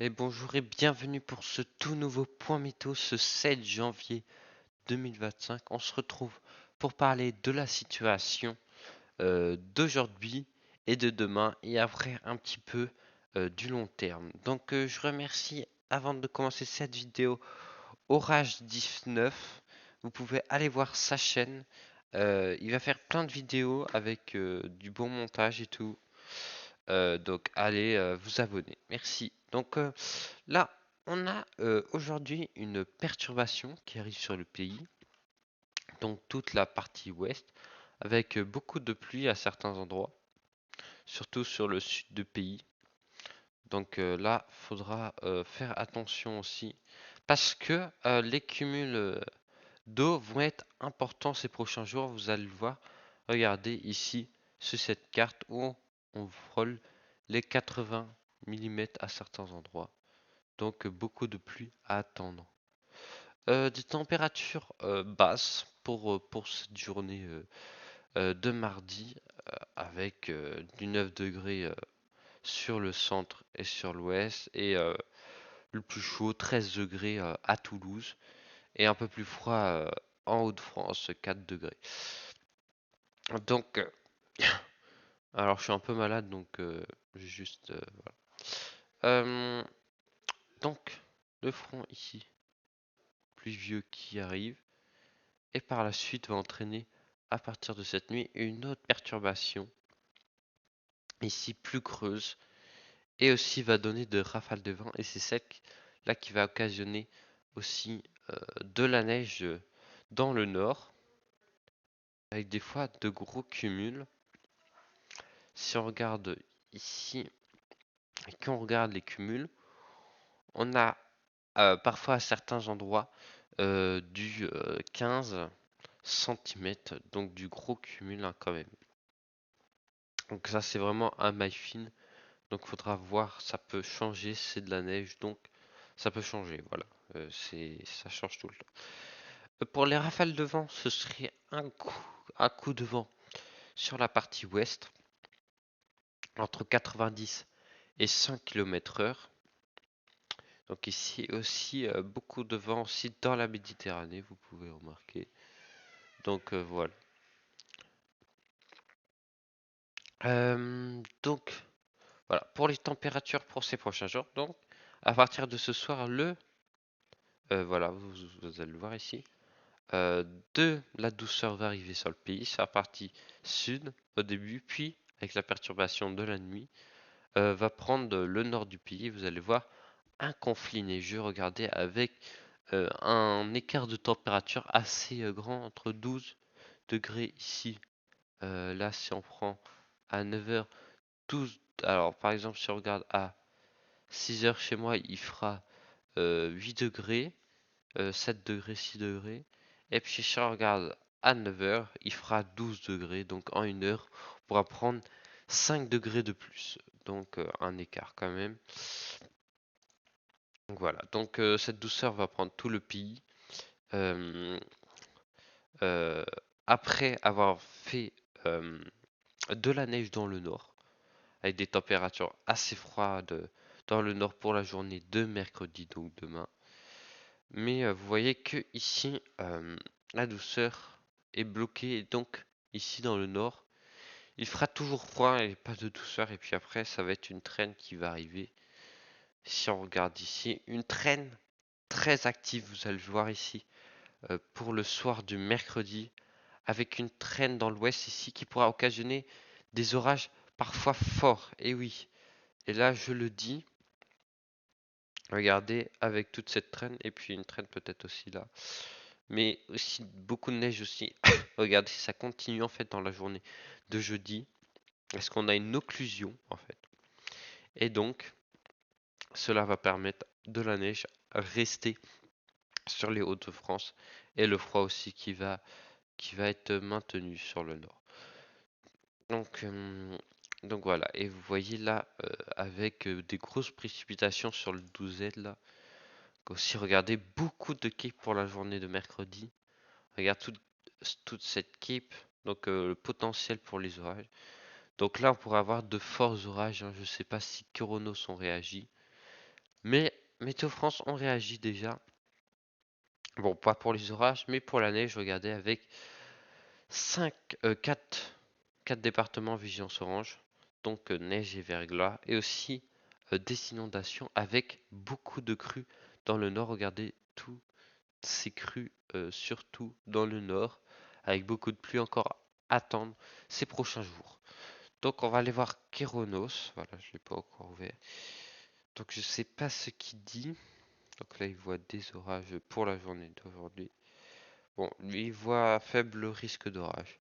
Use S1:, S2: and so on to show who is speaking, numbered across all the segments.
S1: Et bonjour et bienvenue pour ce tout nouveau point météo ce 7 janvier 2025. On se retrouve pour parler de la situation d'aujourd'hui et de demain et après un petit peu du long terme. Donc je remercie avant de commencer cette vidéo Orage 19. Vous pouvez aller voir sa chaîne. Il va faire plein de vidéos avec du bon montage et tout. Donc allez vous abonner. Merci. Donc là, on a aujourd'hui une perturbation qui arrive sur le pays, donc toute la partie ouest, avec beaucoup de pluie à certains endroits, surtout sur le sud du pays. Donc là, faudra faire attention aussi, parce que les cumuls d'eau vont être importants ces prochains jours. Vous allez le voir. Regardez ici sur cette carte où on frôle les 80 mm à certains endroits. Donc beaucoup de pluie à attendre. Des températures basses pour cette journée de mardi avec du 9 degrés sur le centre et sur l'ouest et le plus chaud 13 degrés à Toulouse et un peu plus froid en Hauts-de-France 4 degrés. Donc alors je suis un peu malade donc juste voilà. Donc le front ici pluvieux qui arrive et par la suite va entraîner à partir de cette nuit une autre perturbation ici plus creuse et aussi va donner de rafales de vent et c'est celle là qui va occasionner aussi de la neige dans le nord avec des fois de gros cumuls. Si on regarde ici et qu'on regarde les cumuls, on a parfois à certains endroits du 15 cm, donc du gros cumul hein, quand même. Donc ça c'est vraiment un maille fine. Donc faudra voir, ça peut changer, c'est de la neige, donc ça peut changer, voilà. Ça change tout le temps. Pour les rafales de vent, ce serait un coup de vent sur la partie ouest, entre 90 et 100 km/h. Donc ici aussi beaucoup de vent aussi dans la Méditerranée, vous pouvez remarquer. Donc voilà. Donc voilà, pour les températures pour ces prochains jours. Donc à partir de ce soir, voilà, vous allez le voir ici. De la douceur va arriver sur le pays, sur la partie sud au début, puis avec la perturbation de la nuit, va prendre le nord du pays. Vous allez voir un conflit neigeux, regardez, avec un écart de température assez grand, entre 12 degrés ici. Là, si on prend à 9h, 12, alors par exemple, si on regarde à 6h chez moi, il fera 8 degrés. 7 degrés, 6 degrés. Et puis si on regarde à 9h, il fera 12 degrés. Donc en une heure, on pourra prendre 5 degrés de plus. Donc un écart quand même. Donc voilà. Donc cette douceur va prendre tout le pays. Euh, euh, Après avoir fait de la neige dans le nord, avec des températures assez froides dans le nord pour la journée de mercredi, donc demain. Mais vous voyez que ici, la douceur est bloquée. Et donc, ici dans le nord, il fera toujours froid et pas de douceur. Et puis après, ça va être une traîne qui va arriver. Si on regarde ici, une traîne très active, vous allez le voir ici, pour le soir du mercredi, avec une traîne dans l'ouest ici qui pourra occasionner des orages parfois forts. Et oui, et là je le dis, regardez, avec toute cette traîne, et puis une traîne peut-être aussi là. Mais aussi beaucoup de neige aussi. Regardez, ça continue en fait dans la journée de jeudi. Est-ce qu'on a une occlusion en fait? Et donc, cela va permettre de la neige à rester sur les Hauts-de-France et le froid aussi qui va être maintenu sur le nord. Donc, donc voilà. Et vous voyez là, avec des grosses précipitations sur le 12Z là. Aussi, regardez beaucoup de capes pour la journée de mercredi. Regarde toute cette cape, donc le potentiel pour les orages. Donc là, on pourrait avoir de forts orages, hein. Je ne sais pas si Coronos ont réagi. Mais Météo France ont réagi déjà. Bon, pas pour les orages, mais pour la neige, regardez, avec 4 départements vigilance orange, donc neige et verglas, et aussi des inondations avec beaucoup de crues dans le nord. Regardez tous ces crues, surtout dans le nord, avec beaucoup de pluie encore à attendre ces prochains jours. Donc on va aller voir Kéronos, voilà, je ne l'ai pas encore ouvert. Donc je sais pas ce qu'il dit. Donc là il voit des orages pour la journée d'aujourd'hui. Bon, lui il voit faible risque d'orage.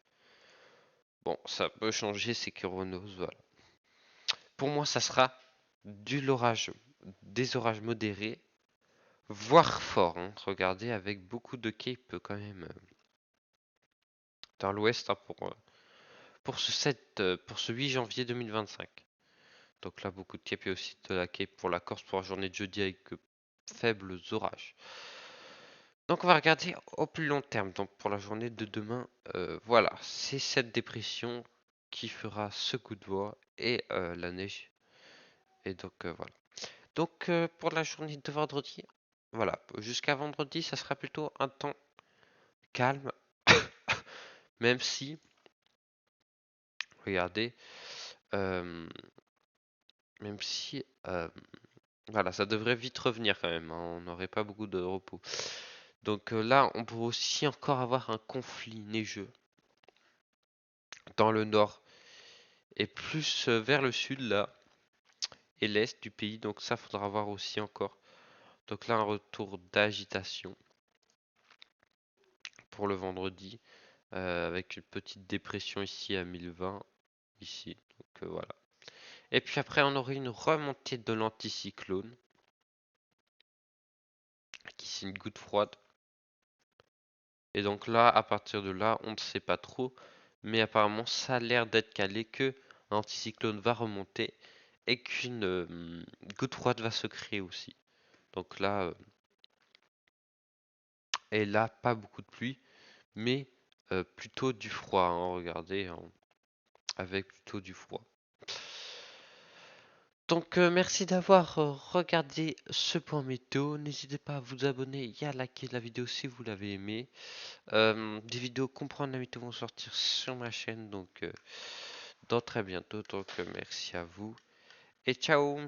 S1: Bon, ça peut changer, c'est Kéronos, voilà. Pour moi, ça sera des orages modérés, voire forts, hein. Regardez, avec beaucoup de cape quand même dans l'ouest, hein, pour ce 8 janvier 2025. Donc là, beaucoup de cape et aussi de la cape pour la Corse pour la journée de jeudi avec faibles orages. Donc on va regarder au plus long terme, donc pour la journée de demain, voilà, c'est cette dépression qui fera ce coup de voix et la neige. Et donc voilà. Donc pour la journée de vendredi, voilà, jusqu'à vendredi, ça sera plutôt un temps calme, même si, regardez, euh, même si, voilà, ça devrait vite revenir quand même, hein, on n'aurait pas beaucoup de repos. Donc là, on pourrait aussi encore avoir un conflit neigeux dans le nord et plus vers le sud là et l'est du pays. Donc ça, faudra voir aussi encore. Donc là, un retour d'agitation pour le vendredi. Avec une petite dépression ici à 1020, ici. Donc voilà. Et puis après, on aurait une remontée de l'anticyclone, qui c'est une goutte froide. Et donc là, à partir de là, on ne sait pas trop, mais apparemment, ça a l'air d'être calé que l'anticyclone va remonter et qu'une goutte froide va se créer aussi. Donc là, et là, pas beaucoup de pluie, mais plutôt du froid, hein, regardez, hein, avec plutôt du froid. Donc merci d'avoir regardé ce point météo. N'hésitez pas à vous abonner et à liker la vidéo si vous l'avez aimé. Des vidéos comprendre la météo vont sortir sur ma chaîne donc dans très bientôt. Donc merci à vous et ciao.